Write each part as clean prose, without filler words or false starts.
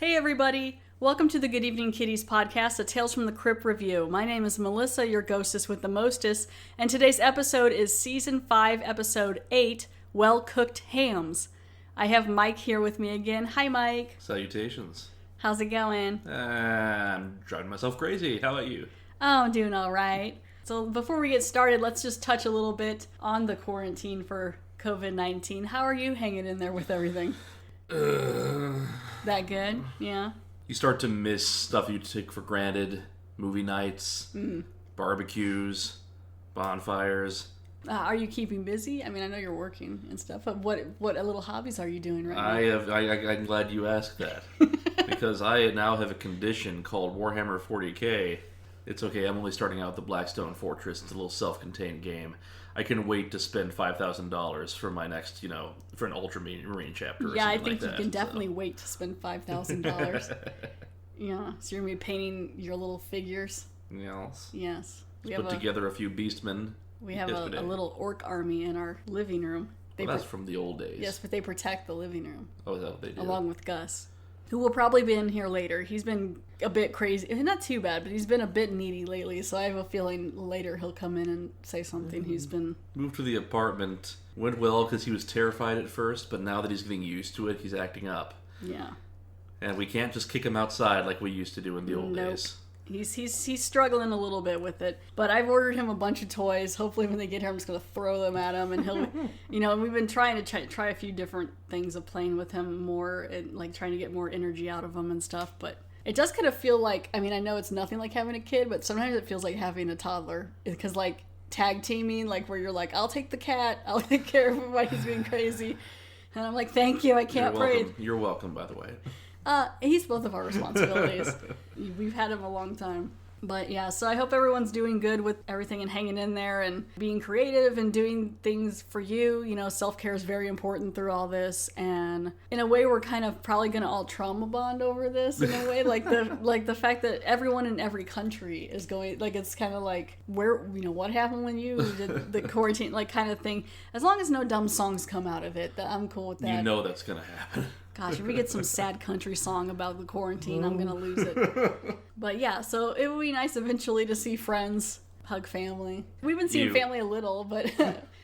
Hey everybody! Welcome to the Good Evening Kitties podcast, a Tales from the Crypt review. My name is Melissa, your ghostess with the mostest, and today's episode is Season 5, Episode 8, Well Cooked Hams. I have Mike here with me again. Hi Mike! Salutations. How's it going? I'm driving myself crazy. How about you? Oh, I'm doing alright. So before we get started, let's just touch a little bit on the quarantine for COVID-19. How are you hanging in there with everything? That good? Yeah. You start to miss stuff you take for granted. Movie nights, barbecues, bonfires. Are you keeping busy? I mean, I know you're working and stuff, but what little hobbies are you doing right now? I'm glad you asked that. Because I now have a condition called Warhammer 40k. It's okay, I'm only starting out with the Blackstone Fortress. It's a little self-contained game. I can wait to spend $5,000 for my next, for an Ultramarine chapter or yeah, I something think like you that, can definitely wait to spend $5,000. Yeah, so you're going to be painting your little figures? Yes. Yes. We put together a few beastmen. We have a little orc army in our living room. That's from the old days. Yes, but they protect the living room. Oh, is that what they do? Along with Gus, who will probably be in here later. He's been a bit crazy. Not too bad, but he's been a bit needy lately, so I have a feeling later he'll come in and say something. He's been... Moved to the apartment. Went well because he was terrified at first, but now that he's getting used to it, he's acting up. Yeah. And we can't just kick him outside like we used to do in the old days. He's struggling a little bit with it, but I've ordered him a bunch of toys. Hopefully when they get here, I'm just going to throw them at him, and he'll, we've been trying to try a few different things of playing with him more, and like trying to get more energy out of him and stuff, but it does kind of feel like, I know it's nothing like having a kid, but sometimes it feels like having a toddler, because like tag teaming, like where you're like, I'll take the cat, I'll take care of him while he's being crazy, and I'm like, thank you, I can't breathe. You're welcome, by the way. He's both of our responsibilities. We've had him a long time. But yeah, so I hope everyone's doing good with everything and hanging in there and being creative and doing things for you. Self-care is very important through all this. And in a way, we're kind of probably going to all trauma bond over this in a way. Like the fact that everyone in every country is going, like, it's kind of like, what happened when you did the quarantine, like kind of thing. As long as no dumb songs come out of it, I'm cool with that. You know that's going to happen. Gosh, if we get some sad country song about the quarantine, I'm going to lose it. But yeah, so it would be nice eventually to see friends, hug family. We've been seeing family a little, but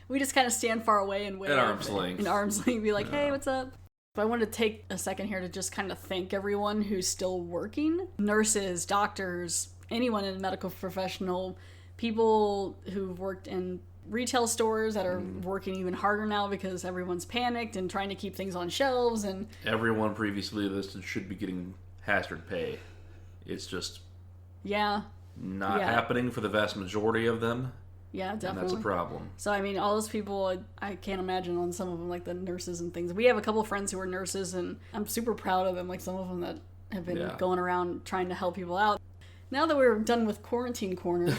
we just kind of stand far away and wave. At arm's length. In arm's length, be like, hey, what's up? I want to take a second here to just kind of thank everyone who's still working. Nurses, doctors, anyone in medical professional, people who've worked in retail stores that are working even harder now because everyone's panicked and trying to keep things on shelves, and everyone previously listed should be getting hazard pay. It's just not happening for the vast majority of them. Yeah, definitely. And that's a problem. So, all those people, I can't imagine on some of them, like the nurses and things. We have a couple friends who are nurses, and I'm super proud of them, like some of them that have been going around trying to help people out. Now that we're done with Quarantine Corner...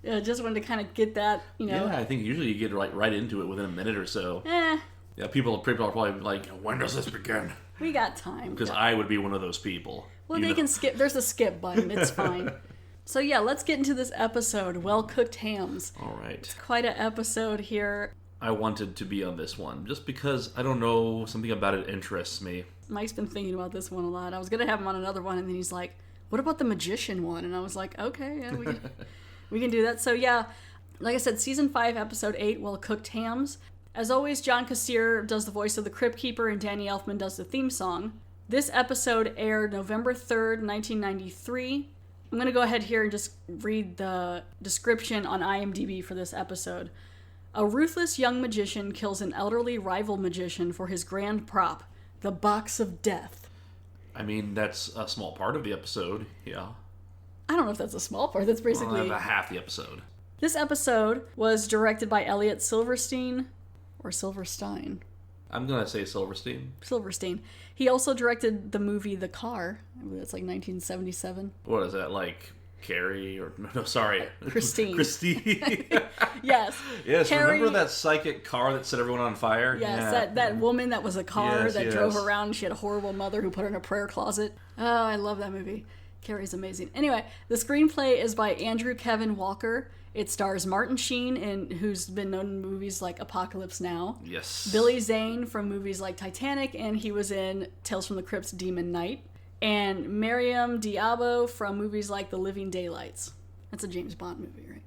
just wanted to kind of get that, Yeah, I think usually you get right into it within a minute or so. Yeah, people are probably like, when does this begin? We got time. Because I would be one of those people. Well, they can skip. There's a skip button. It's fine. So yeah, let's get into this episode, Well Cooked Hams. All right. It's quite an episode here. I wanted to be on this one, just because, I don't know, something about it interests me. Mike's been thinking about this one a lot. I was going to have him on another one, and then he's like, what about the magician one? And I was like, okay, yeah, we can do that. So yeah, like I said, Season 5, Episode 8, Well Cooked Hams. As always, John Kassir does the voice of the Crypt Keeper, and Danny Elfman does the theme song. This episode aired November 3rd, 1993. I'm going to go ahead here and just read the description on IMDb for this episode. A ruthless young magician kills an elderly rival magician for his grand prop, the Box of Death. That's a small part of the episode, yeah. I don't know if that's a small part. That's basically... about half the episode. This episode was directed by Elliot Silverstein, or Silverstein. I'm going to say Silverstein. Silverstein. He also directed the movie The Car. I believe that's like 1977. What is that, like Carrie? Or no, sorry. Christine. Christine. Yes. Yes, Carrie... remember that psychic car that set everyone on fire? Yes, that woman that was a car that drove around. She had a horrible mother who put her in a prayer closet. Oh, I love that movie. Carrie's amazing. Anyway, the screenplay is by Andrew Kevin Walker, It stars Martin Sheen, who's been known in movies like Apocalypse Now. Yes. Billy Zane from movies like Titanic, and he was in Tales from the Crypt's Demon Knight. And Miriam Diabo from movies like The Living Daylights. That's a James Bond movie, right?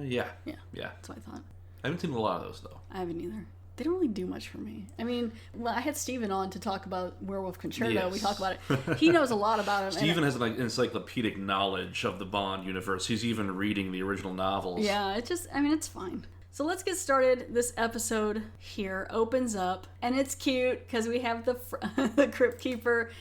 Yeah. Yeah. Yeah. That's what I thought. I haven't seen a lot of those, though. I haven't either. They don't really do much for me. I mean, well, I had Steven on to talk about Werewolf Concerto. Yes. We talk about it. He knows a lot about it. Steven has an encyclopedic knowledge of the Bond universe. He's even reading the original novels. Yeah, it's fine. So let's get started. This episode here opens up, and it's cute because we have the Crypt Keeper.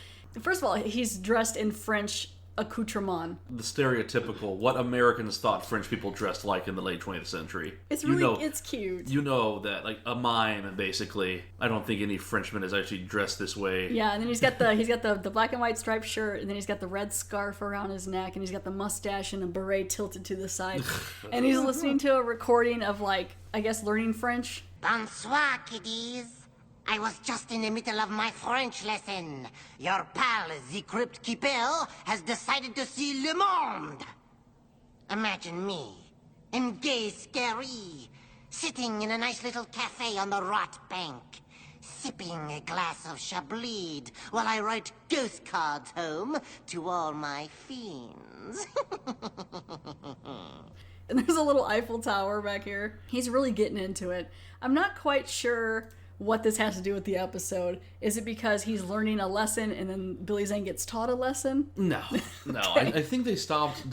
First of all, he's dressed in French accoutrement. The stereotypical, what Americans thought French people dressed like in the late 20th century. It's it's cute. You know that, like, a mime, basically. I don't think any Frenchman is actually dressed this way. Yeah, and then he's got the black and white striped shirt, and then he's got the red scarf around his neck, and he's got the mustache and the beret tilted to the side. And he's listening to a recording of, like, I guess learning French. Bonsoir, kiddies. I was just in the middle of my French lesson. Your pal, the Crypt Keeper, has decided to see Le Monde. Imagine me, in gay scary, sitting in a nice little cafe on the Rot Bank, sipping a glass of Chablis while I write ghost cards home to all my fiends. And there's a little Eiffel Tower back here. He's really getting into it. I'm not quite sure what this has to do with the episode. Is it because he's learning a lesson and then Billy Zane gets taught a lesson? No. Okay. I think they stopped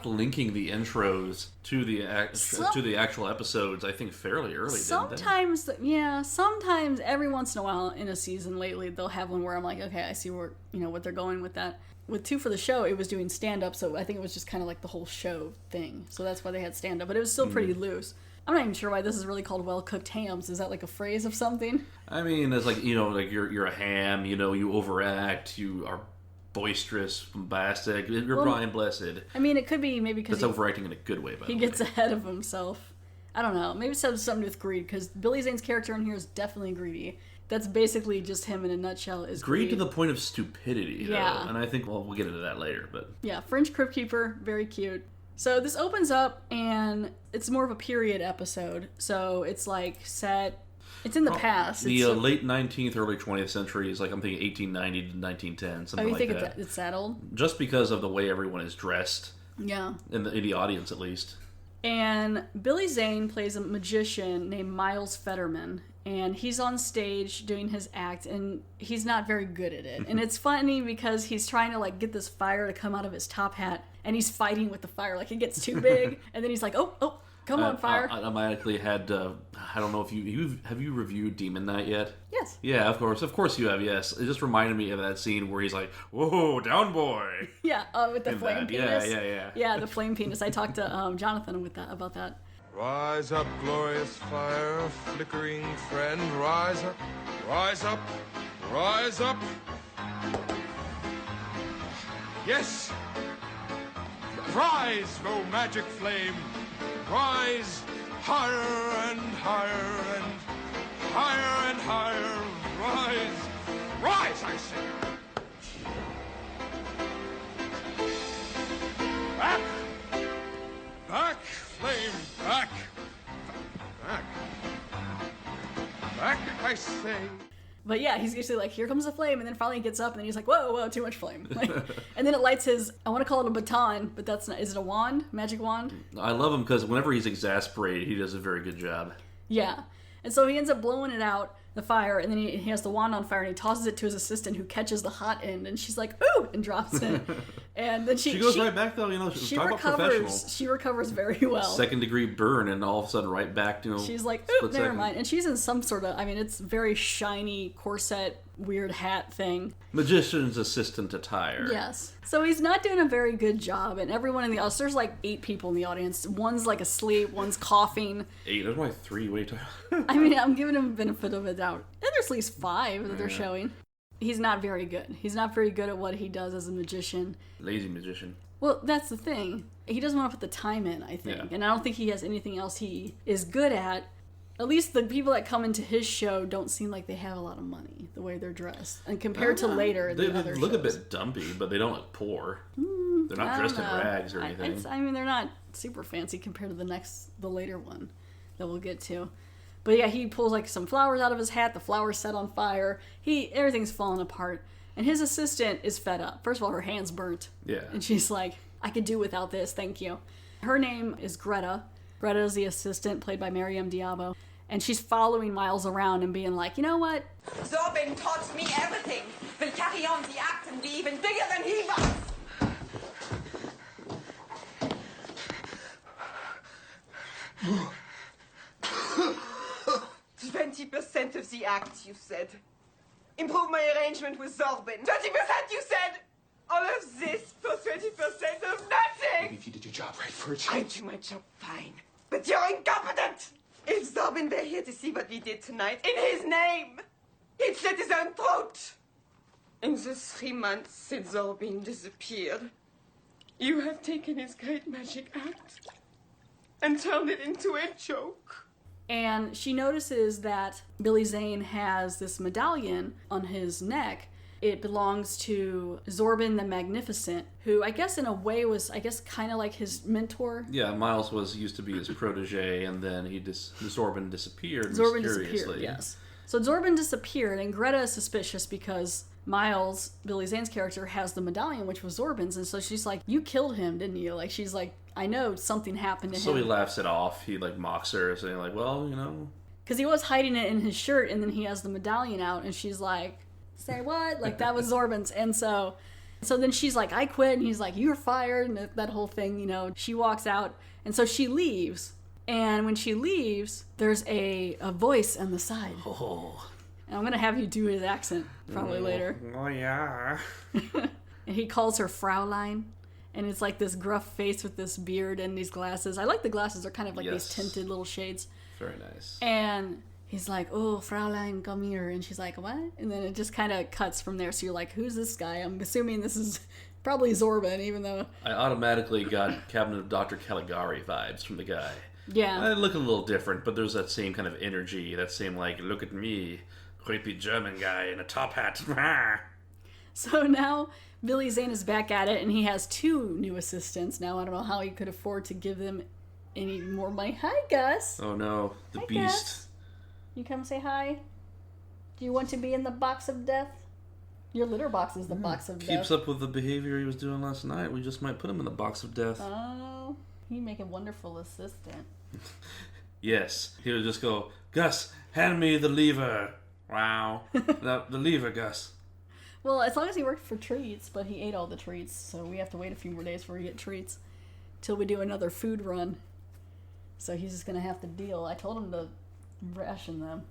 linking the intros to the actual episodes, I think, fairly early, sometimes, didn't they? Sometimes every once in a while in a season lately, they'll have one where I'm like, okay, I see where, what they're going with that. With Two for the Show, it was doing stand-up, so I think it was just kind of like the whole show thing. So that's why they had stand-up, but it was still pretty loose. I'm not even sure why this is really called well-cooked hams. Is that like a phrase of something? I mean, it's like, like you're a ham, you overact, you are boisterous, bombastic, you're Brian Blessed. I mean, it could be maybe because... That's overacting in a good way, by the way. He gets ahead of himself. I don't know. Maybe it has something to do with greed, because Billy Zane's character in here is definitely greedy. That's basically just him in a nutshell. Is greed to the point of stupidity, yeah. Though. And I think, we'll get into that later, but... Yeah, French Crypt Keeper, very cute. So this opens up, and it's more of a period episode. So it's like set... It's in the past. The late 19th, early 20th century is like, I'm thinking 1890 to 1910, something like that. You think it's that old? Just because of the way everyone is dressed. Yeah. In the audience, at least. And Billy Zane plays a magician named Miles Fetterman. And he's on stage doing his act, and he's not very good at it. And it's funny because he's trying to, like, get this fire to come out of his top hat, and he's fighting with the fire. Like, it gets too big, and then he's like, oh, come on, fire. I automatically had, I don't know if have you reviewed Demon Knight yet? Yes. Yeah, of course you have, yes. It just reminded me of that scene where he's like, whoa, down boy. Yeah, with the flame penis. Yeah. Yeah, the flame penis. I talked to Jonathan about that. Rise up, glorious fire, flickering friend, rise up, rise up, rise up. Yes! Rise, O magic flame, rise higher and higher and higher and higher, rise, I say. Back, flame, back, I say. But yeah, he's usually like, here comes the flame, and then finally he gets up, and then he's like, whoa, too much flame. And then it lights his, I want to call it a baton, but that's not, is it a wand? Magic wand? I love him because whenever he's exasperated, he does a very good job. Yeah. And so he ends up blowing it out, the fire, and then he has the wand on fire, and he tosses it to his assistant, who catches the hot end, and she's like, ooh, and drops it. And then she goes right back, though, she talk about professional. She recovers very well. Second-degree burn, and all of a sudden right back, She's like, oop, never mind. And she's in some sort of, it's very shiny corset, weird hat thing. Magician's assistant attire. Yes. So he's not doing a very good job, and everyone in the audience, there's like 8 people in the audience. One's like asleep, one's coughing. 8? There's only 3. Wait. I'm giving him the benefit of the doubt. And there's at least 5 that they're showing. He's not very good. He's not very good at what he does as a magician. Lazy magician. Well, that's the thing. He doesn't want to put the time in, I think. Yeah. And I don't think he has anything else he is good at. At least the people that come into his show don't seem like they have a lot of money, the way they're dressed. And compared to later, they look a bit dumpy, but they don't look poor. They're not dressed in rags or anything. I mean, they're not super fancy compared to the later one that we'll get to. But yeah, he pulls like some flowers out of his hat. The flowers set on fire. Everything's falling apart. And his assistant is fed up. First of all, her hand's burnt. Yeah. And she's like, I could do without this, thank you. Her name is Greta. Greta is the assistant, played by Miriam Diabo. And she's following Miles around and being like, you know what? Zorbin taught me everything. Will carry on the act and be even bigger than he was. 20% of the act, you said. Improve my arrangement with Zorbin. 20%, you said! All of this for 20% of nothing! If you did your job right first. I do my job fine. But you're incompetent! If Zorbin were here to see what we did tonight, in his name, he'd slit his own throat! In the 3 months since Zorbin disappeared, you have taken his great magic act and turned it into a joke. And she notices that Billy Zane has this medallion on his neck. It belongs to Zorbin the Magnificent, who I guess in a way was, kind of like his mentor. Yeah, Miles used to be his protege, and then Zorbin disappeared Zorbin mysteriously. disappeared, yes. So Zorbin disappeared, and Greta is suspicious because Miles, Billy Zane's character, has the medallion, which was Zorbin's, and so she's like, you killed him, didn't you? Like, she's like, I know something happened to him. So he laughs it off. He, mocks her, saying, well, you know. Because he was hiding it in his shirt, and then he has the medallion out, and she's like, say what? Like, that was Zorbin's. And so then she's like, I quit, and he's like, you're fired, and that whole thing, you know. She walks out, and so she leaves. And when she leaves, there's a voice on the side. Oh. And I'm going to have you do his accent probably later. Oh, yeah. And he calls her Fraulein. And it's like this gruff face with this beard and these glasses. I like the glasses. They're kind of like these tinted little shades. Very nice. And he's like, oh, Fraulein, come here. And she's like, what? And then it just kind of cuts from there. So you're like, who's this guy? I'm assuming this is probably Zorbin, even though... I automatically got Cabinet of Dr. Caligari vibes from the guy. Yeah. I look a little different, but there's that same kind of energy. That same, look at me, creepy German guy in a top hat. So now Billy Zane is back at it, and he has 2 new assistants. Now I don't know how he could afford to give them any more money. Hi, Gus. Oh no, the Hi, beast. Gus. You come say hi? Do you want to be in the box of death? Your litter box is the box of death. Keeps up with the behavior he was doing last night. We just might put him in the box of death. Oh, he'd make a wonderful assistant. Yes, he would just go, Gus, hand me the lever. Wow. the lever, Gus. Well, as long as he worked for treats, but he ate all the treats, so we have to wait a few more days before we get treats till we do another food run. So he's just going to have to deal. I told him to ration them.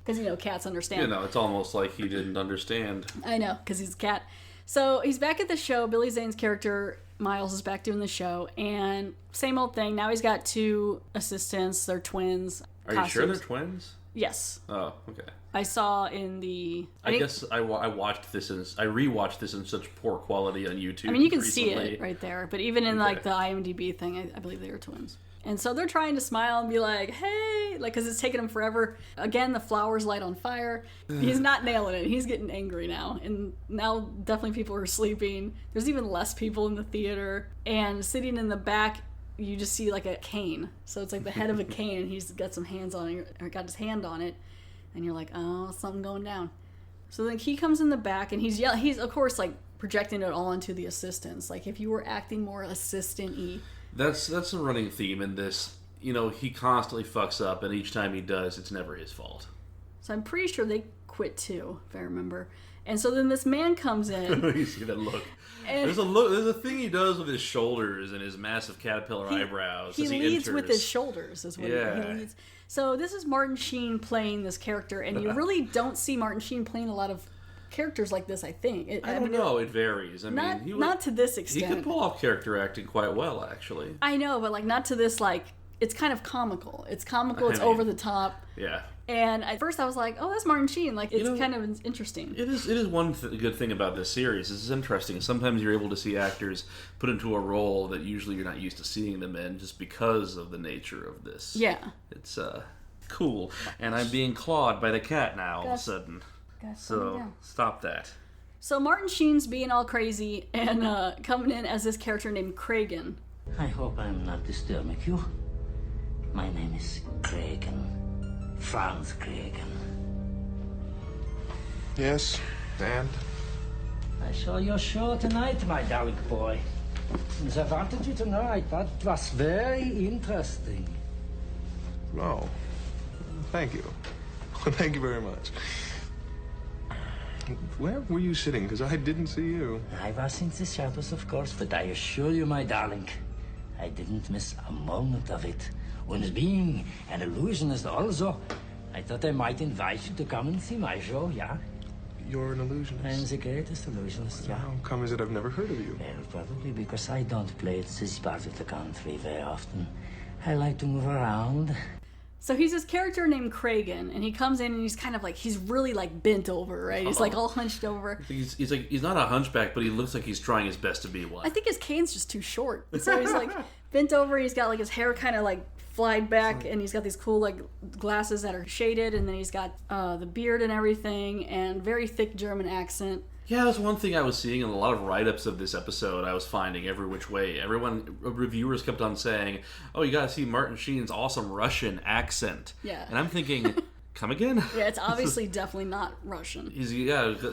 Because, cats understand. It's almost like he didn't understand. I know, because he's a cat. So he's back at the show. Billy Zane's character, Miles, is back doing the show. And same old thing. Now he's got 2 assistants. They're twins. Are you sure they're twins? Yes. Oh, okay. I saw in the... I guess I watched this I rewatched this in such poor quality on YouTube. I mean, you can recently. see it right there. But even in, the IMDb thing, I believe they are twins. And so they're trying to smile and be like, hey, because it's taken him forever. Again, the flowers light on fire. He's not nailing it. He's getting angry now. And now definitely people are sleeping. There's even less people in the theater. And sitting in the back, you just see a cane. So it's like the head of a cane, and he's got some hands on it, or got his hand on it. And you're like, oh, something going down. So then he comes in the back, and he's yelling. He's, of course, projecting it all onto the assistants. If you were acting more assistant-y. That's a running theme in this. He constantly fucks up, and each time he does, it's never his fault. So I'm pretty sure they quit too, if I remember. And so then this man comes in. You see that look. And there's a thing he does with his shoulders and his massive caterpillar eyebrows. He leads enters. with his shoulders, is what he leads. So this is Martin Sheen playing this character, and you really don't see Martin Sheen playing a lot of characters like this, I think. I don't know. It varies. Not to this extent. He could pull off character acting quite well, actually. I know, but not to this, it's kind of comical. It's comical. It's over the top. Yeah. And at first I was like, oh, that's Martin Sheen. It's kind of interesting. It is one good thing about this series. It's interesting. Sometimes you're able to see actors put into a role that usually you're not used to seeing them in just because of the nature of this. Yeah. It's cool. And I'm being clawed by the cat now all of a Gus. sudden. Gus, So, stop that. So Martin Sheen's being all crazy and coming in as this character named Kragen. I hope I'm not disturbing you. My name is Kragen. Franz Kragen. Yes, and? I saw your show tonight, my darling boy. And I wanted you to know I thought it was very interesting. Oh, thank you. Thank you very much. Where were you sitting? Because I didn't see you. I was in the shadows, of course, but I assure you, my darling, I didn't miss a moment of it. And being an illusionist also, I thought I might invite you to come and see my show, yeah? You're an illusionist. I'm the greatest illusionist, yeah. How come is it I've never heard of you? Well, probably because I don't play at this part of the country very often. I like to move around. So he's this character named Kragen, and he comes in and he's kind of like, he's really like bent over, right? He's like all hunched over. He's not a hunchback, but he looks like he's trying his best to be one. I think his cane's just too short. So he's like bent over, he's got like his hair kind of like flied back, and he's got these cool like glasses that are shaded, and then he's got the beard and everything, and very thick German accent. Yeah, that's one thing I was seeing in a lot of write-ups of this episode. I was finding every which way. Reviewers kept on saying, "Oh, you gotta see Martin Sheen's awesome Russian accent." Yeah. And I'm thinking, come again? Yeah, it's obviously definitely not Russian.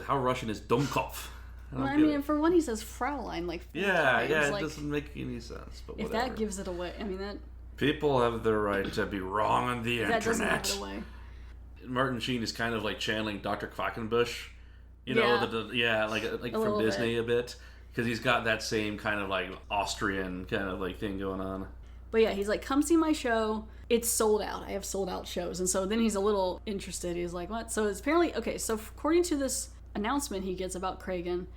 How Russian is Domkov? I mean, for one, he says Fraulein like 4 times. It like, doesn't make any sense. But if whatever. that gives it away, I mean that. People have the right to be wrong on the internet. That doesn't give it away. Martin Sheen is kind of like channeling Dr. Quackenbush. You know, like from Disney a bit, because he's got that same kind of like Austrian kind of like thing going on. But yeah, he's like, come see my show. It's sold out. I have sold out shows. And so then he's a little interested. He's like, what? So it's apparently, okay, so according to this announcement he gets about Kragen,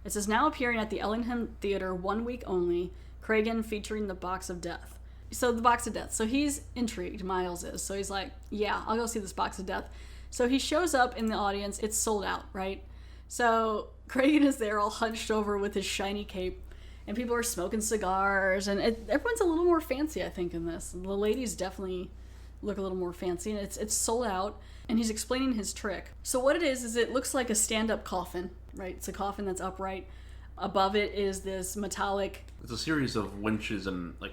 it says, now appearing at the Ellingham Theater 1 week only, Kragen featuring the Box of Death. So the Box of Death. So he's intrigued, Miles is. So he's like, yeah, I'll go see this Box of Death. So he shows up in the audience. It's sold out, right? So Kragen is there all hunched over with his shiny cape, and people are smoking cigars, and everyone's a little more fancy, I think, in this. The ladies definitely look a little more fancy, and it's sold out, and he's explaining his trick. So what it is it looks like a stand-up coffin, right? It's a coffin that's upright. Above it is this metallic... It's a series of winches and like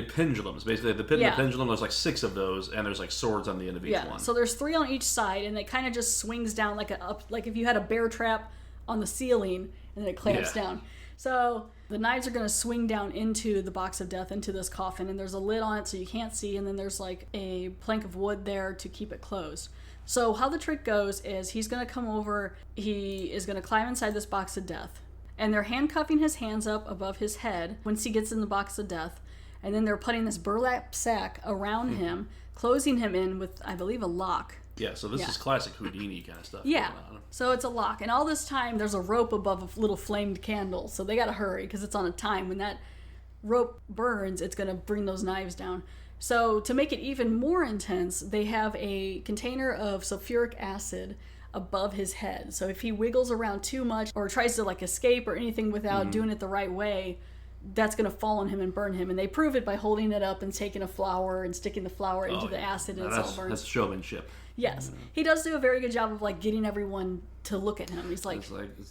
pendulums. Basically, the pendulum, there's like 6 of those, and there's like swords on the end of each one. So there's 3 on each side, and it kind of just swings down like if you had a bear trap on the ceiling, and then it clamps down. So the knives are going to swing down into the Box of Death, into this coffin, and there's a lid on it so you can't see, and then there's like a plank of wood there to keep it closed. So how the trick goes is he's going to come over, he is going to climb inside this Box of Death, and they're handcuffing his hands up above his head once he gets in the Box of Death. And then they're putting this burlap sack around him, closing him in with, I believe, a lock. Yeah, so this is classic Houdini kind of stuff. Yeah, so it's a lock. And all this time, there's a rope above a little flamed candle. So they got to hurry because it's on a time. When that rope burns, it's going to bring those knives down. So to make it even more intense, they have a container of sulfuric acid above his head. So if he wiggles around too much or tries to like escape or anything without doing it the right way, that's going to fall on him and burn him. And they prove it by holding it up and taking a flower and sticking the flower into the acid, and it's all burned. That's showmanship. Yes. He does do a very good job of like getting everyone to look at him. He's like,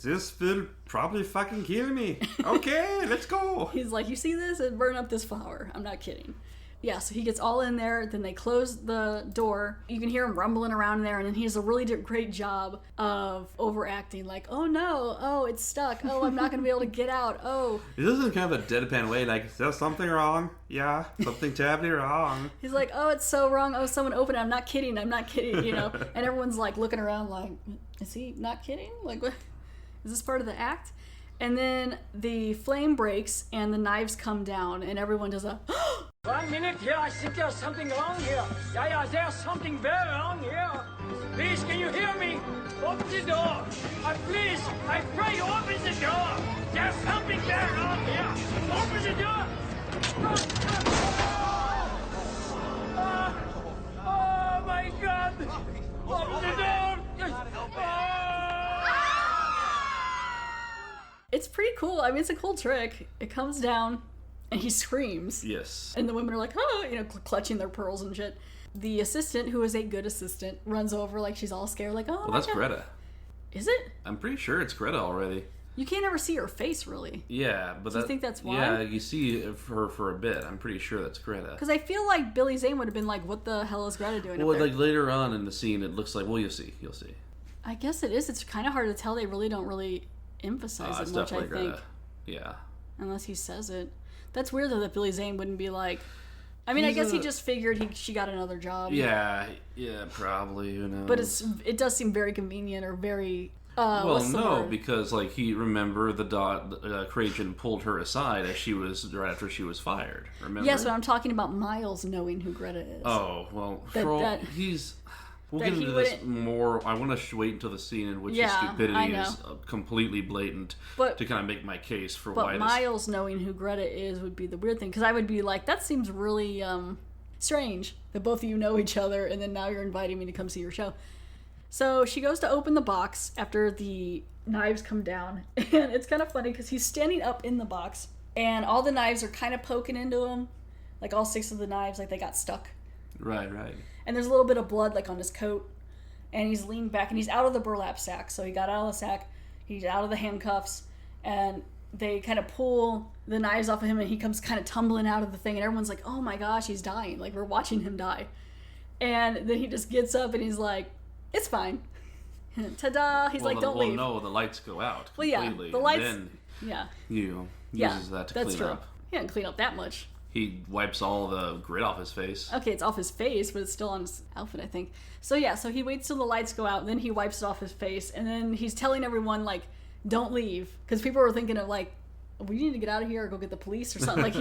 this will probably fucking kill me. Okay, let's go. He's like, you see this? And burn up this flower. I'm not kidding. Yeah, so he gets all in there, then they close the door. You can hear him rumbling around in there, and then he does a really great job of overacting, like, oh no, oh, it's stuck, oh, I'm not going to be able to get out, oh. He does it in kind of a deadpan way, like, is there something wrong? Yeah, something terribly wrong. He's like, oh, it's so wrong, oh, someone opened it, I'm not kidding, you know, and everyone's like looking around like, is he not kidding? Like, what? Is this part of the act? And then the flame breaks, and the knives come down, and everyone does a 1 minute, yeah, I think there's something wrong here. Yeah, there's something very wrong here. Please, can you hear me? Open the door. Please, I pray you open the door. There's something very wrong here. Open the door. Oh my God. Open the door. It's pretty cool. I mean, it's a cool trick. It comes down, and he screams. Yes. And the women are like, oh, you know, clutching their pearls and shit. The assistant, who is a good assistant, runs over like she's all scared, like, oh, well, that's God. Greta. Is it? I'm pretty sure it's Greta already. You can't ever see her face, really. Yeah, but Do you think that's why? Yeah, you see her for a bit. I'm pretty sure that's Greta. Because I feel like Billy Zane would have been like, what the hell is Greta doing Well, up there? like later on in the scene, it looks like, well, you'll see. I guess it is. It's kind of hard to tell. They really don't really emphasize it It's much, I definitely think. Greta. Yeah. Unless he says it. That's weird, though, that Billy Zane wouldn't be like... I mean, I guess he just figured she got another job. Yeah, probably, who knows. But it does seem very convenient or very... well, no, because like Krajan pulled her aside as she was right after she was fired. Remember? Yes, but I'm talking about Miles knowing who Greta is. Oh well, we'll get into this more. I want to wait until the scene in which his stupidity is completely blatant to kind of make my case for why. But Miles knowing who Greta is would be the weird thing, because I would be like, that seems really strange that both of you know each other, and then now you're inviting me to come see your show. So she goes to open the box after the knives come down, and it's kind of funny because he's standing up in the box, and all the knives are kind of poking into him, like all 6 of the knives, like they got stuck. Right. And there's a little bit of blood like on his coat, and he's leaned back, and he's out of the burlap sack. So he got out of the sack, he's out of the handcuffs, and they kind of pull the knives off of him, and he comes kind of tumbling out of the thing, and everyone's like, oh my gosh, he's dying. Like, we're watching him die. And then he just gets up, and he's like, it's fine. Ta-da! He's like, don't leave. Well, no, the lights go out Well, completely. yeah, the lights... And then yeah. uses that to that's clean true. up. He didn't clean up that much. He wipes all the grit off his face. Okay, it's off his face, but it's still on his outfit, I think. So yeah, so he waits till the lights go out, and then he wipes it off his face, and then he's telling everyone, like, don't leave. Because people were thinking of, like, we need to get out of here or go get the police or something. Like,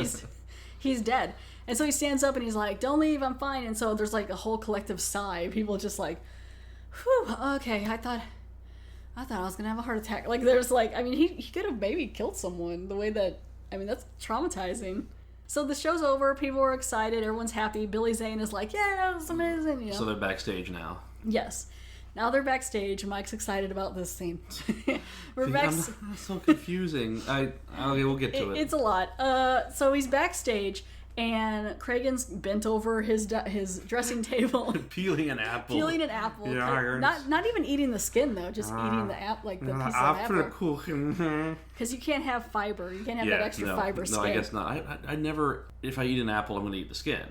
he's dead. And so he stands up and he's like, don't leave, I'm fine. And so there's, like, a whole collective sigh. People just like, whew, okay, I thought I was gonna have a heart attack. Like, there's like, I mean, he could have maybe killed someone the way that, I mean, that's traumatizing. So the show's over, people are excited, everyone's happy. Billy Zane is like, yeah, it's amazing, you know? So they're backstage now. Yes. Now they're backstage. Mike's excited about this scene. That's so confusing. Okay, we'll get to it. It's a lot. So he's backstage, and Kragan's bent over his dressing table, peeling an apple. Yeah, not even eating the skin though, just eating the the piece of apple. Because you can't have fiber. You can't have that extra fiber skin. No, I guess not. I never. If I eat an apple, I'm going to eat the skin.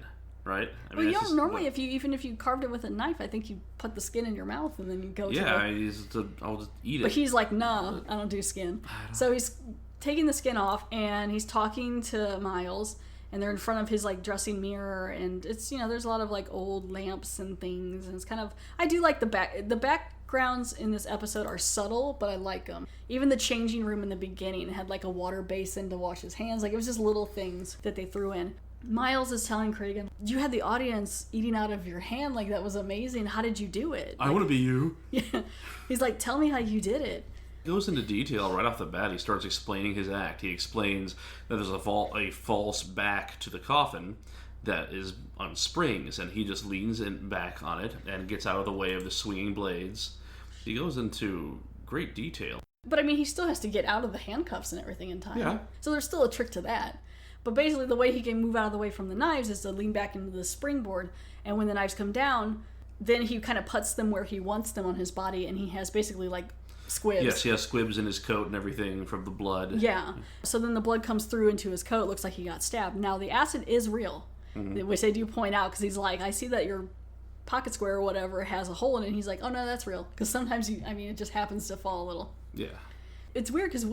Right? I mean, well, you don't normally. Even if you carved it with a knife, I think you put the skin in your mouth and then you go. I'll just eat it. But he's like, no, I don't do skin. So he's taking the skin off and he's talking to Miles, and they're in front of his like dressing mirror, and it's there's a lot of like old lamps and things, and it's kind of I do like the backgrounds in this episode are subtle, but I like them. Even the changing room in the beginning had like a water basin to wash his hands. Like it was just little things that they threw in. Miles is telling Kragan, you had the audience eating out of your hand, like that was amazing. How did you do it? I want to be you. Yeah. He's like, tell me how you did it. He goes into detail right off the bat. He starts explaining his act. He explains that there's a false back to the coffin that is on springs, and he just leans back on it and gets out of the way of the swinging blades. He goes into great detail. But I mean, he still has to get out of the handcuffs and everything in time. Yeah. So there's still a trick to that. But basically, the way he can move out of the way from the knives is to lean back into the springboard, and when the knives come down, then he kind of puts them where he wants them on his body, and he has basically like squibs. Yes, he has squibs in his coat and everything from the blood. Yeah. So then the blood comes through into his coat. It looks like he got stabbed. Now, the acid is real, which they do point out, because he's like, I see that your pocket square or whatever has a hole in it. And he's like, oh no, that's real. Because sometimes, it just happens to fall a little. Yeah. It's weird, because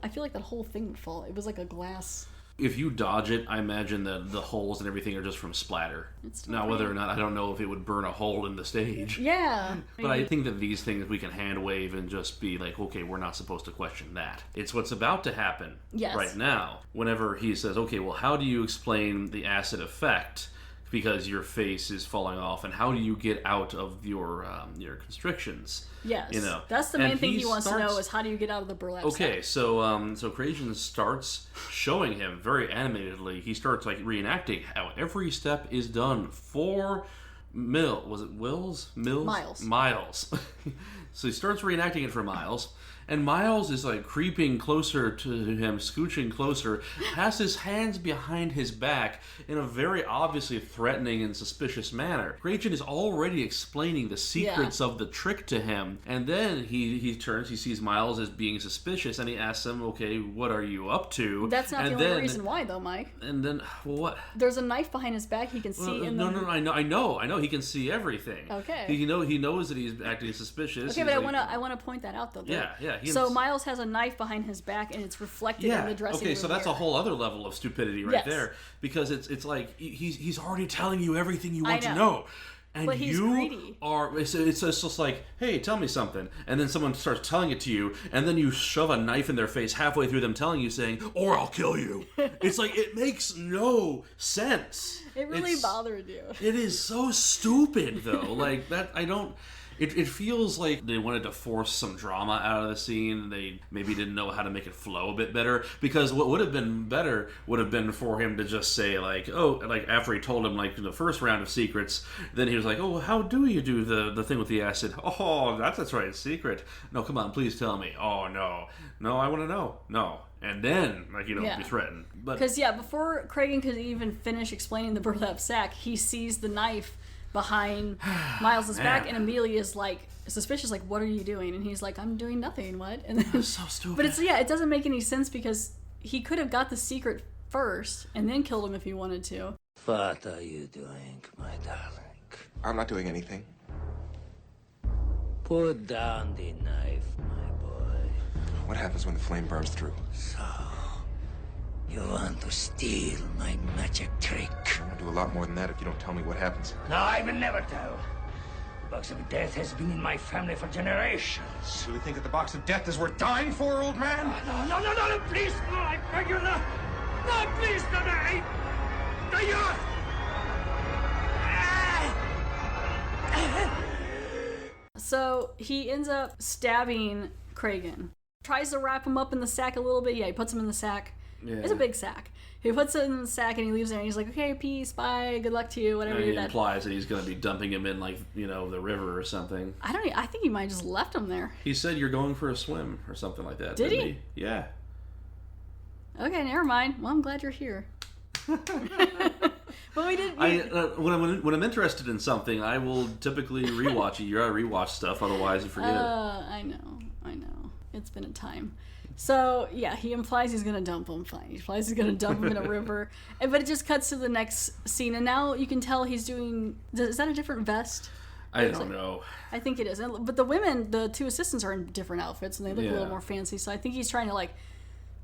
I feel like that whole thing would fall. It was like a glass... If you dodge it, I imagine that the holes and everything are just from splatter. Now, whether or not, I don't know if it would burn a hole in the stage. Yeah. But I think that these things we can hand wave and just be like, okay, we're not supposed to question that. It's what's about to happen right now. Whenever he says, okay, well, how do you explain the acid effect? Because your face is falling off, and how do you get out of your constrictions? Yes, that's the main thing he wants to know is how do you get out of the burlap sack? Okay, so Krajan starts showing him very animatedly. He starts like reenacting how every step is done for Was it Wills? Mills? Miles. So he starts reenacting it for Miles. And Miles is like creeping closer to him, scooching closer, has his hands behind his back in a very obviously threatening and suspicious manner. Gretchen is already explaining the secrets of the trick to him. And then he turns, he sees Miles as being suspicious, and he asks him, okay, what are you up to? That's not the only reason why, though, Mike. And then, well, what? There's a knife behind his back he can see in the... No, I know. He can see everything. Okay. He knows that he's acting suspicious. Okay, but I want to point that out, though. Yeah. So Miles has a knife behind his back, and it's reflected in the dressing room. Okay, so that's a whole other level of stupidity right there, because it's like he's already telling you everything you want to know. And but he's greedy. It's just like, hey, tell me something. And then someone starts telling it to you, and then you shove a knife in their face halfway through them telling you, saying, or I'll kill you. It's like, it makes no sense. It really bothered you. It is so stupid, though. Like, that, I don't... It feels like they wanted to force some drama out of the scene. They maybe didn't know how to make it flow a bit better. Because what would have been better would have been for him to just say, like, oh, like after he told him, like, the first round of secrets, then he was like, oh, how do you do the thing with the acid? Oh, that's right, it's secret. No, come on, please tell me. Oh, no. No, I want to know. No. And then, like, be threatened. Because, before Kragan could even finish explaining the burlap sack, he sees the knife behind Miles' back, and immediately is like suspicious, like, what are you doing? And he's like, I'm doing nothing. What? And then, so stupid. But it doesn't make any sense, because he could have got the secret first and then killed him if he wanted to. What are you doing, my darling? I'm not doing anything. Put down the knife, my boy. What happens when the flame burns through? So, you want to steal my magic trick? I'm gonna do a lot more than that if you don't tell me what happens. No, I will never tell. The box of death has been in my family for generations. You really think that the box of death is worth dying for, old man? No, please, no, I beg you, no. No, please, no, So he ends up stabbing Kragan. Tries to wrap him up in the sack a little bit. Yeah, he puts him in the sack. Yeah. It's a big sack. He puts it in the sack and he leaves there, and he's like, okay, peace, bye, good luck to you, whatever. He implies that he's going to be dumping him in, like, the river or something. I think he might have just left him there. He said you're going for a swim or something like that. Did he? Yeah. Okay, never mind. Well, I'm glad you're here. But we did. When I'm interested in something, I will typically rewatch it. You gotta rewatch stuff, otherwise you forget it. I know. It's been a time. So, yeah, he implies he's going to dump him. Fine. He implies he's going to dump him in a river. But it just cuts to the next scene. And now you can tell he's doing... Is that a different vest? I don't know. I think it is. But the women, the two assistants, are in different outfits. And they look a little more fancy. So I think he's trying to, like,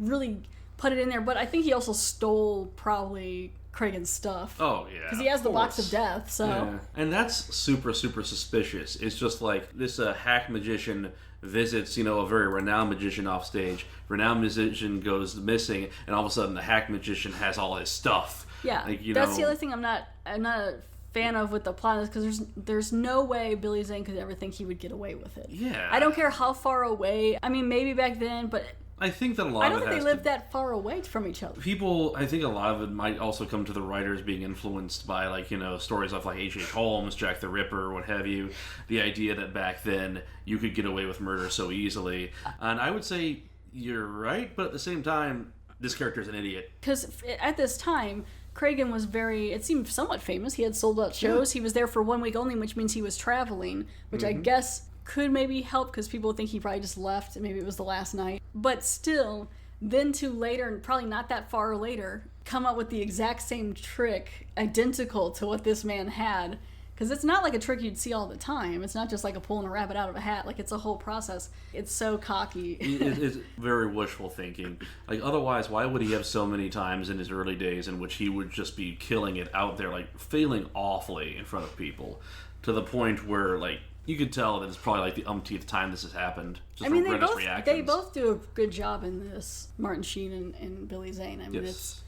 really put it in there. But I think he also stole probably Kragan's stuff. Oh, yeah. Because he has the box of death, so... Yeah. And that's super, super suspicious. It's just like this hack magician visits, a very renowned magician off stage. Renowned magician goes missing, and all of a sudden the hack magician has all his stuff. Yeah, that's the other thing I'm not a fan of with the plot, is because there's no way Billy Zane could ever think he would get away with it. Yeah. I don't care how far away. I mean, maybe back then, but... I think that a lot of it I don't think they lived that far away from each other. I think a lot of it might also come to the writers being influenced by, stories of, H.H. Holmes, Jack the Ripper, what have you. The idea that back then you could get away with murder so easily. And I would say you're right, but at the same time, this character's an idiot. Because at this time, Kragan was it seemed somewhat famous. He had sold out shows. Yeah. He was there for 1 week only, which means he was traveling, which I guess... could maybe help, because people think he probably just left and maybe it was the last night. But still, then to later, and probably not that far later, come up with the exact same trick, identical to what this man had. Because it's not like a trick you'd see all the time. It's not just like pulling a rabbit out of a hat. It's a whole process. It's so cocky. It's very wishful thinking. Otherwise, why would he have so many times in his early days in which he would just be killing it out there, failing awfully in front of people, to the point where, you could tell that it's probably the umpteenth time this has happened. Just from Brenda's reactions. They both do a good job in this, Martin Sheen and Billy Zane. I mean, it's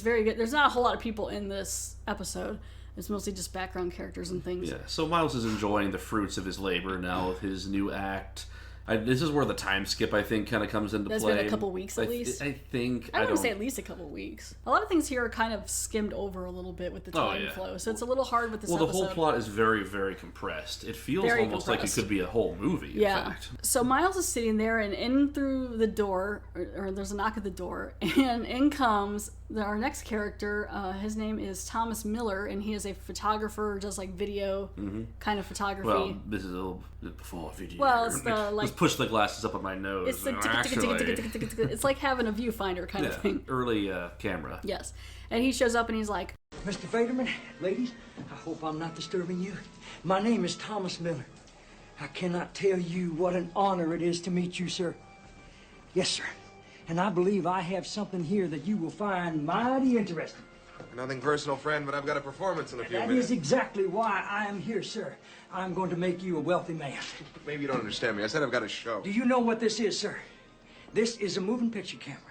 very good. There's not a whole lot of people in this episode. It's mostly just background characters and things. Yeah, so Miles is enjoying the fruits of his labor now with his new act. This is where the time skip, I think, kind of comes into That's play. been a couple weeks at least. I think. I don't say at least a couple weeks. A lot of things here are kind of skimmed over a little bit with the time flow, so it's a little hard with this episode. The whole plot is very, very compressed. It feels very almost compressed. like it could be a whole movie, in fact. So Miles is sitting there, and in through the door, or there's a knock at the door, and in comes our next character. His name is Thomas Miller, and he is a photographer, does like video kind of photography. Well, this is a little bit before video. Well, it's the like. Let's push the glasses up on my nose. It's the it's like having a viewfinder kind of thing. Early camera. Yes, and he shows up and he's like, Mr. Federman, ladies, I hope I'm not disturbing you. My name is Thomas Miller. I cannot tell you what an honor it is to meet you, sir. Yes, sir. And I believe I have something here that you will find mighty interesting. Nothing personal, friend, but I've got a performance in a few That minutes. is exactly why I am here, sir. I'm going to make you a wealthy man. Maybe you don't understand me. I said I've got a show. Do you know what this is, sir? This is a moving picture camera.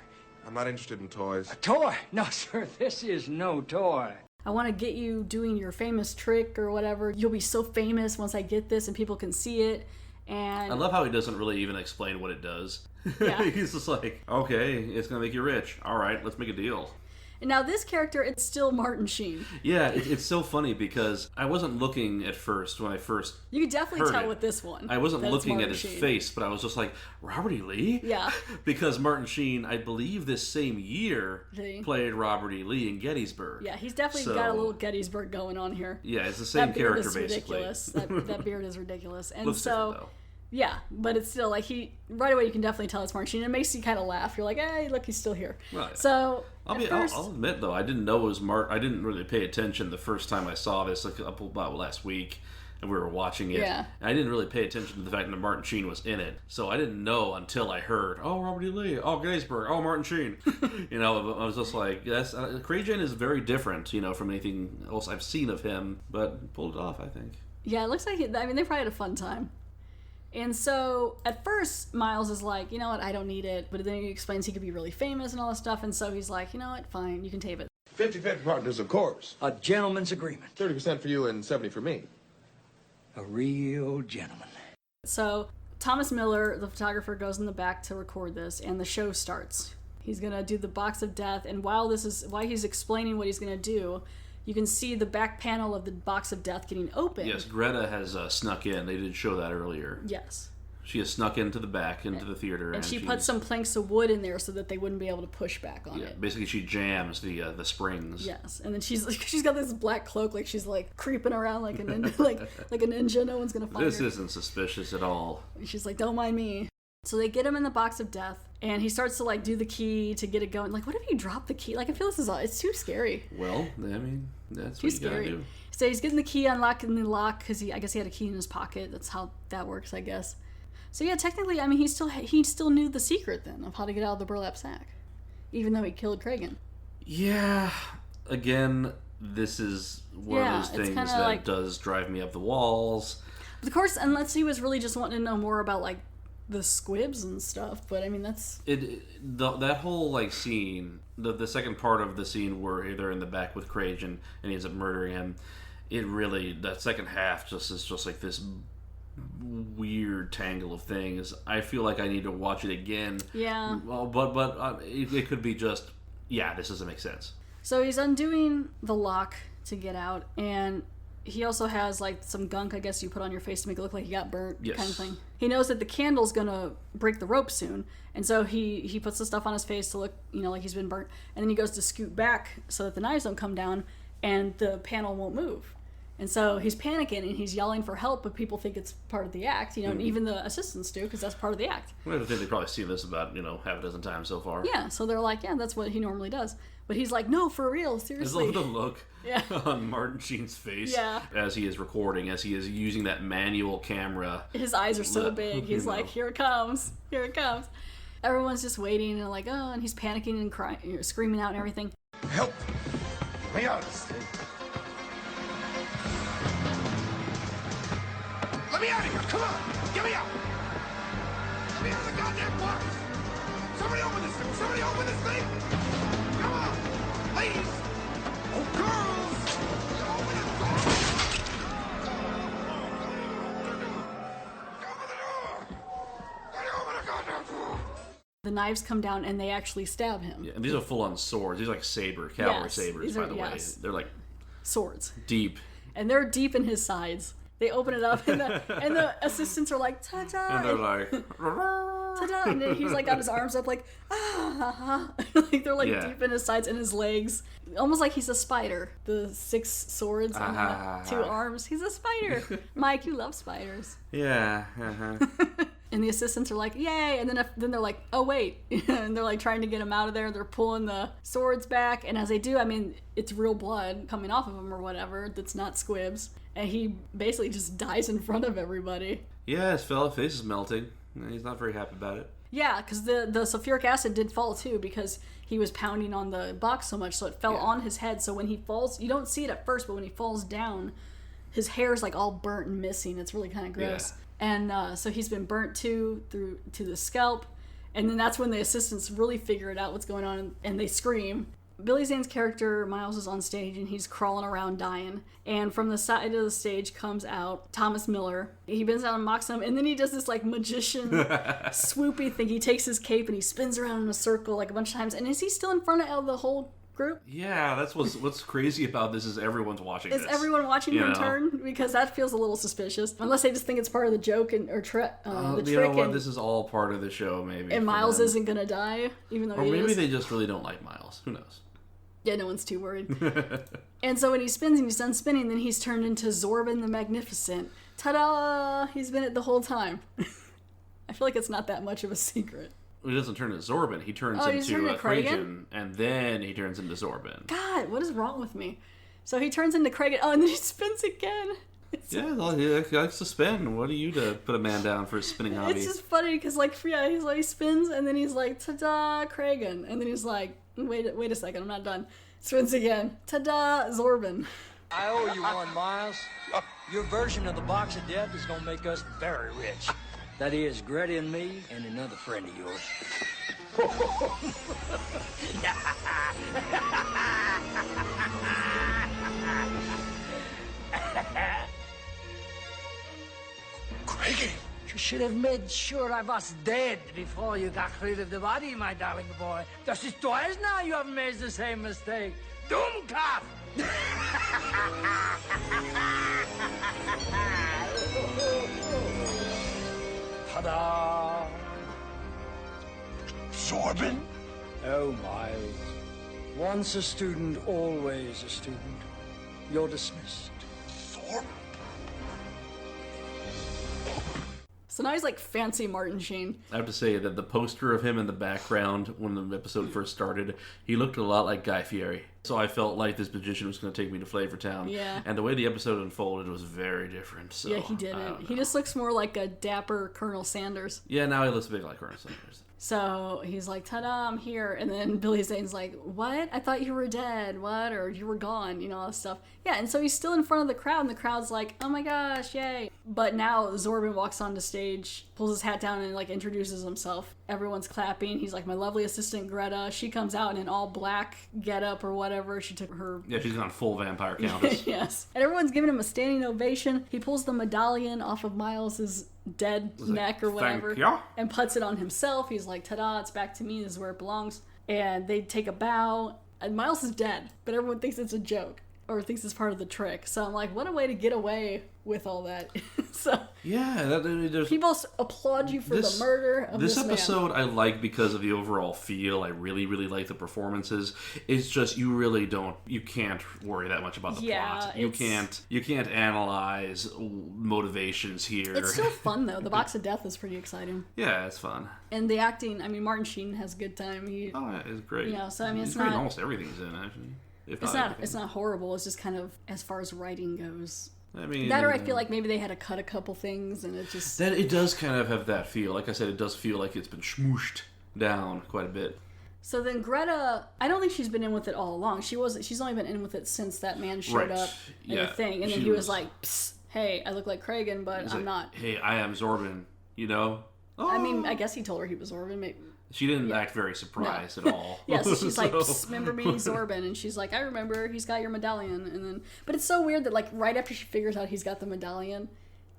I'm not interested in toys. A toy? No, sir, this is no toy. I want to get you doing your famous trick or whatever. You'll be so famous once I get this and people can see it. And I love how he doesn't really even explain what it does. Yeah. He's just like, okay, it's going to make you rich. All right, let's make a deal. And now this character, it's still Martin Sheen. Yeah, it's so funny because I wasn't looking at first when I first You could definitely heard tell it. with this one. I wasn't that it's looking at Martin his Sheen. face, but I was just like, Robert E. Lee? Yeah. Because Martin Sheen, I believe this same year, Lee. played Robert E. Lee in Gettysburg. Yeah, he's definitely got a little Gettysburg going on here. Yeah, it's the same That beard character, is basically. ridiculous. That beard is ridiculous. And Looks different, so, though. yeah, but it's still like right away you can definitely tell it's Martin Sheen. It makes you kind of laugh. You're like, hey, look, he's still here. Right. So, I'll admit, though, I didn't know it was I didn't really pay attention the first time I saw this, like about last week, and we were watching it. Yeah. And I didn't really pay attention to the fact that Martin Sheen was in it. So I didn't know until I heard, oh, Robert E. Lee, oh, Gettysburg, oh, Martin Sheen. You know, I was just like, yes, Craig is very different, you know, from anything else I've seen of him, but pulled it off, I think. yeah, it looks like they probably had a fun time. And so, at first, Miles is like, you know what, I don't need it. But then he explains he could be really famous and all this stuff. And so he's like, you know what, fine, you can tape it. 50-50 partners, of course. A gentleman's agreement. 30% for you and 70 for me. A real gentleman. So, Thomas Miller, the photographer, goes in the back to record this, and the show starts. He's going to do the box of death. And while he's explaining what he's going to do, you can see the back panel of the box of death getting open. Yes, Greta has snuck in. They did show that earlier. Yes. She has snuck into the back, into the theater. And she put some planks of wood in there so that they wouldn't be able to push back on it. Basically, she jams the springs. Yes, and then she's got this black cloak, like she's like creeping around like a ninja, like a ninja. No one's gonna find her. This isn't suspicious at all. She's like, don't mind me. So they get him in the box of death, and he starts to like do the key to get it going. Like, what if you drop the key? Like, I feel it's too scary. Well, I mean, that's Too what you gotta scary. do. So he's getting the key unlocked in the lock because I guess he had a key in his pocket. That's how that works, I guess. So yeah, technically, I mean, he still knew the secret then of how to get out of the burlap sack, even though he killed Kragan. Yeah. Again, this is one of those things that like, does drive me up the walls. Of course, unless he was really just wanting to know more about like the squibs and stuff. But I mean, that's that whole like scene, the second part of the scene where they're in the back with Kragan and he ends up murdering him. It really, that second half just is just like this weird tangle of things. I feel like I need to watch it again. Yeah. Well, but it could be just, this doesn't make sense. So he's undoing the lock to get out, and he also has like some gunk, I guess, you put on your face to make it look like you got burnt, Yes. kind of thing. He knows that the candle's gonna break the rope soon, and so he puts the stuff on his face to look, like he's been burnt, and then he goes to scoot back so that the knives don't come down, and the panel won't move. And so he's panicking and he's yelling for help, but people think it's part of the act, and even the assistants do, because that's part of the act. I think they've probably seen this about, half a dozen times so far. Yeah, so they're like, yeah, that's what he normally does. But he's like, no, for real, seriously. There's a little look Yeah. on Martin Sheen's face Yeah. as he is recording, as he is using that manual camera. His eyes are so big. He's like, here it comes. Here it comes. Everyone's just waiting and like, oh, and he's panicking and crying, screaming out and everything. Help! Get me out of this thing. Let me out of here! Come on! Get me out! Let me out of the goddamn box! Somebody open this thing! Somebody open this thing! Come on! Ladies! Oh, girls! Open it! Open the door! the knives come down and they actually stab him. Yeah, and these are full-on swords. These are like cavalry sabers, by the way. They're like swords. Deep. And they're deep in his sides. They open it up, and the assistants are like, ta-da! And they're like, ta-da! And then he's like got his arms up like, ah! Like they're like deep in his sides and his legs. Almost like he's a spider. The 6 swords and the 2 arms. He's a spider. Mike, you love spiders. Yeah. And the assistants are like, yay! And then they're like, oh wait! And they're like trying to get him out of there. They're pulling the swords back, and as they do, I mean, it's real blood coming off of him or whatever. That's not squibs. And he basically just dies in front of everybody. Yeah, his fella face is melting. He's not very happy about it. Yeah, because the sulfuric acid did fall too, because he was pounding on the box so much, so it fell on his head. So when he falls, you don't see it at first, but when he falls down, his hair's like all burnt and missing. It's really kind of gross. Yeah. And so he's been burnt to the scalp. And then that's when the assistants really figure it out what's going on, and they scream. Billy Zane's character, Miles, is on stage, and he's crawling around dying. And from the side of the stage comes out Thomas Miller. He bends down and mocks him, and then he does this, like, magician swoopy thing. He takes his cape, and he spins around in a circle, like, a bunch of times. And is he still in front of the whole group? Yeah, that's what's crazy about this is everyone's watching this. Is everyone watching him turn? Because that feels a little suspicious. Unless they just think it's part of the joke the trick. You know what? This is all part of the show, maybe. And Miles isn't going to die, even though he is. Or maybe they just really don't like Miles. Who knows? Yeah, no one's too worried. And so when he spins and he's done spinning, then he's turned into Zorban the Magnificent. Ta-da! He's been it the whole time. I feel like it's not that much of a secret. He doesn't turn into Zorban. He turns into Kragan, and then he turns into Zorban. God, what is wrong with me? So he turns into Kragan. Oh, and then he spins again. He likes to spin. What are you to put a man down for a spinning hobby? It's just funny because, he spins and then he's like, ta-da, Kragan. And then he's like, wait a second, I'm not done. Spins again. Ta-da, Zorban. I owe you one, Miles. Your version of the box of death is going to make us very rich. That is, Greta and me and another friend of yours. Craigie! You should have made sure I was dead before you got rid of the body, my darling boy. Das ist twice now you have made the same mistake. Dummkopf! Ta-da! Zorban? Oh, Miles. Once a student, always a student. You're dismissed. Zorban? So now he's like fancy Martin Sheen. I have to say that the poster of him in the background when the episode first started, he looked a lot like Guy Fieri. So I felt like this magician was going to take me to Flavortown. Yeah. And the way the episode unfolded was very different. So, yeah, he didn't. He just looks more like a dapper Colonel Sanders. Yeah, now he looks a bit like Colonel Sanders. So he's like, ta-da, I'm here. And then Billy Zane's like, what? I thought you were dead. What? Or you were gone, all this stuff. Yeah, and so he's still in front of the crowd, and the crowd's like, oh my gosh, yay. But now Zorban walks onto stage, pulls his hat down, and introduces himself. Everyone's clapping. He's like, my lovely assistant Greta. She comes out in an all black getup or whatever. She took her... Yeah, she's gone full vampire countess. Yes. And everyone's giving him a standing ovation. He pulls the medallion off of Miles's dead neck or whatever. Thank you. And puts it on himself. He's like, ta-da, it's back to me. This is where it belongs. And they take a bow. And Miles is dead. But everyone thinks it's a joke. Or thinks it's part of the trick. So I'm like, what a way to get away with all that. So yeah, people applaud you for the murder of this episode. man. I like because of the overall feel. I really, really like the performances. It's just you can't worry that much about the plot. You can't analyze motivations here. It's still fun though. The Box of Death is pretty exciting. Yeah, it's fun. And the acting. I mean, Martin Sheen has a good time. It's great. So I mean, it's not almost everything's in actually. It's not horrible. It's just kind of as far as writing goes. I mean, that or I feel like maybe they had to cut a couple things and it just... It does kind of have that feel. Like I said, it does feel like it's been smooshed down quite a bit. So then Greta, I don't think she's been in with it all along. She's only been in with it since that man showed up in the thing. And then he was like, psst, hey, I look like Kragan, but I'm not. Hey, I am Zorban, Oh. I mean, I guess he told her he was Zorban. Maybe. She didn't act very surprised at all. Yeah, so she's like, remember me, Zorban? And she's like, I remember, he's got your medallion. And then, but it's so weird that right after she figures out he's got the medallion,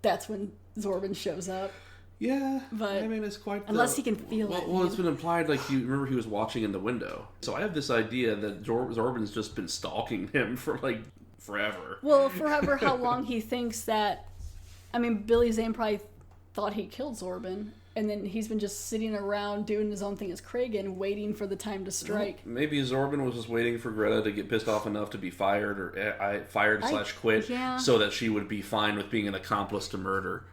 that's when Zorban shows up. Yeah, But I mean, it's quite... unless he can feel it. Well, it's been implied, like, you remember he was watching in the window. So I have this idea that Zorban's just been stalking him for, like, forever. Well, forever how long he thinks that... I mean, Billy Zane probably thought he killed Zorban, and then he's been just sitting around doing his own thing as Kragan, waiting for the time to strike. Well, maybe Zorban was just waiting for Greta to get pissed off enough to be fired or fired/quit, so that she would be fine with being an accomplice to murder.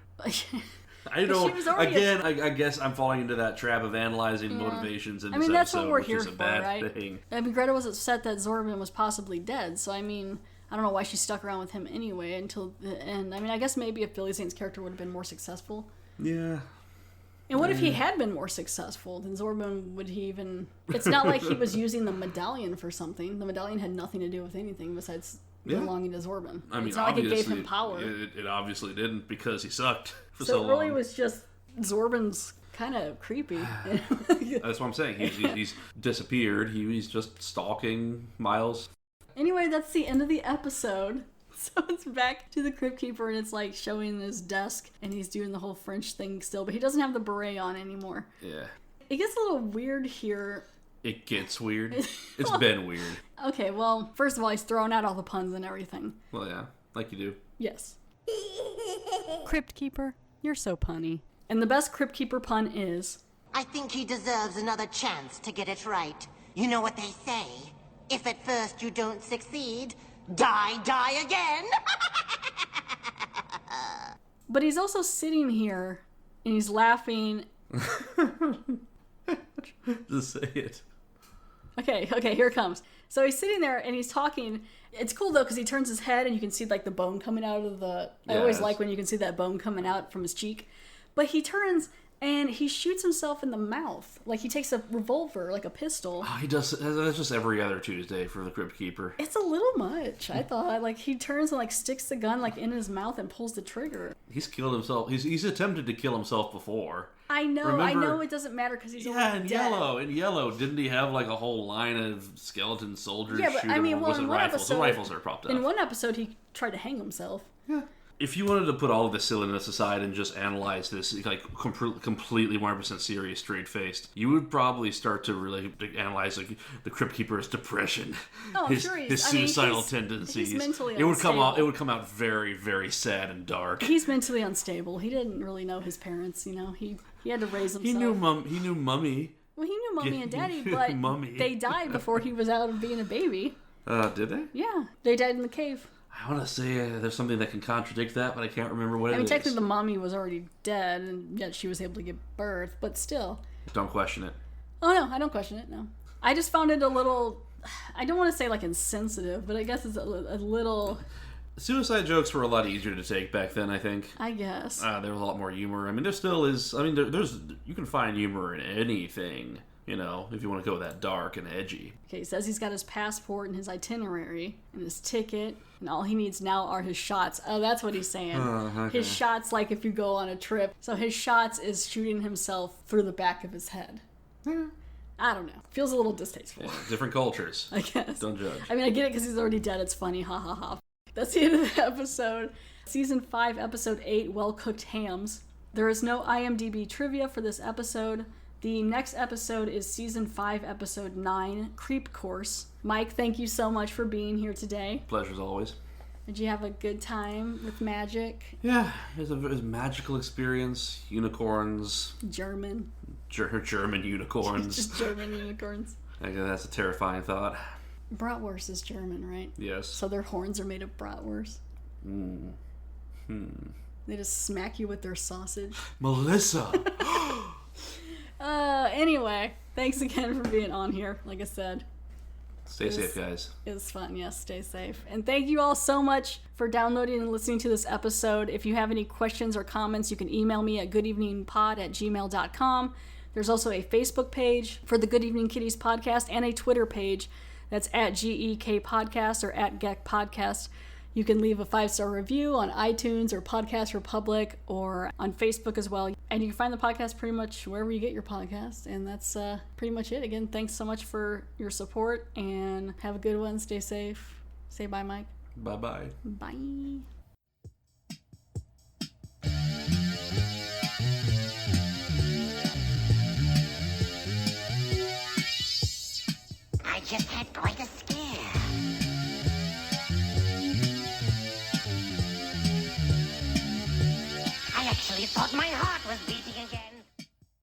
I don't. Again, I guess I'm falling into that trap of analyzing motivations in this that's episode, what we're which here is a for, bad right? thing. I mean, Greta was upset that Zorban was possibly dead, so I mean, I don't know why she stuck around with him anyway until the end. I mean, I guess maybe if Billy Zane's character would have been more successful. Yeah. And what if he had been more successful? Then Zorban, would he even... It's not like he was using the medallion for something. The medallion had nothing to do with anything besides belonging to Zorban. I mean, it's not like it gave him power. It obviously didn't, because he sucked for so long. it really was just Zorban's kind of creepy. That's what I'm saying. He's disappeared. He's just stalking Miles. Anyway, that's the end of the episode. So it's back to the Crypt Keeper, and it's like showing his desk, and he's doing the whole French thing still, but he doesn't have the beret on anymore. Yeah. It gets a little weird here. It gets weird. It's been weird. Okay, well, first of all, he's throwing out all the puns and everything. Well, yeah, like you do. Yes. Crypt Keeper, you're so punny. And the best Crypt Keeper pun is... I think he deserves another chance to get it right. You know what they say? If at first you don't succeed, die again. But he's also sitting here, and he's laughing. Just say it. Okay, here it comes. So he's sitting there, and he's talking. It's cool, though, because he turns his head, and you can see, like, the bone coming out of the... I always like when you can see that bone coming out from his cheek. But he turns... and he shoots himself in the mouth. Like, he takes a revolver, like a pistol. Oh, he does. That's just every other Tuesday for the Crypt Keeper. It's a little much, I thought. Like, he turns and, like, sticks the gun, like, in his mouth and pulls the trigger. He's killed himself. He's attempted to kill himself before. I know. Remember, I know it doesn't matter because he's already dead. In Yellow, didn't he have, like, a whole line of skeleton soldiers but shoot I mean, him? well, Was it rifles? The rifles are propped up. In one episode, he tried to hang himself. Yeah. If you wanted to put all of the silliness aside and just analyze this, like, completely 100% serious, straight-faced, you would probably start to really analyze, like, the Crypt Keeper's depression, his suicidal tendencies. He's mentally it would unstable. It would come out very, very sad and dark. He's mentally unstable. He didn't really know his parents. You know, he had to raise himself. He knew Mummy. Well, he knew Mummy and Daddy, but Mummy. They died before he was out of being a baby. Did they? Yeah, they died in the cave. I want to say there's something that can contradict that, but I can't remember what it is. I mean, technically the mommy was already dead, and yet she was able to give birth, but still. Don't question it. Oh, no, I don't question it, no. I just found it a little, I don't want to say, like, insensitive, but I guess it's a little... Suicide jokes were a lot easier to take back then, I think. I guess. There was a lot more humor. I mean, there still is... I mean, there's you can find humor in anything, you know, if you want to go that dark and edgy. Okay, he says he's got his passport and his itinerary and his ticket, and all he needs now are his shots. Oh, that's what he's saying. Okay. His shots, like if you go on a trip. So his shots is shooting himself through the back of his head. Yeah. I don't know. Feels a little distasteful. Yeah, different cultures. I guess. Don't judge. I mean, I get it because he's already dead. It's funny. Ha ha ha. That's the end of the episode. Season 5, Episode 8, Well-Cooked Hams. There is no IMDb trivia for this episode. The next episode is Season 5, Episode 9, Creep Course. Mike, thank you so much for being here today. Pleasure as always. Did you have a good time with magic? Yeah, it was a magical experience. Unicorns. German. German unicorns. Just German unicorns. I guess that's a terrifying thought. Bratwurst is German, right? Yes. So their horns are made of bratwurst. They just smack you with their sausage. Melissa! Anyway, thanks again for being on here. Like I said, Stay safe, guys. It was fun. Yes, stay safe. And thank you all so much for downloading and listening to this episode. If you have any questions or comments, you can email me at goodeveningpod@gmail.com. There's also a Facebook page for the Good Evening Kitties podcast and a Twitter page that's at GEK Podcast or at GEK Podcast. You can leave a 5-star review on iTunes or Podcast Republic or on Facebook as well. And you can find the podcast pretty much wherever you get your podcast. And that's pretty much it. Again, thanks so much for your support and have a good one. Stay safe. Say bye, Mike. Bye-bye. Bye. just had quite a scare. I actually thought my heart was beating.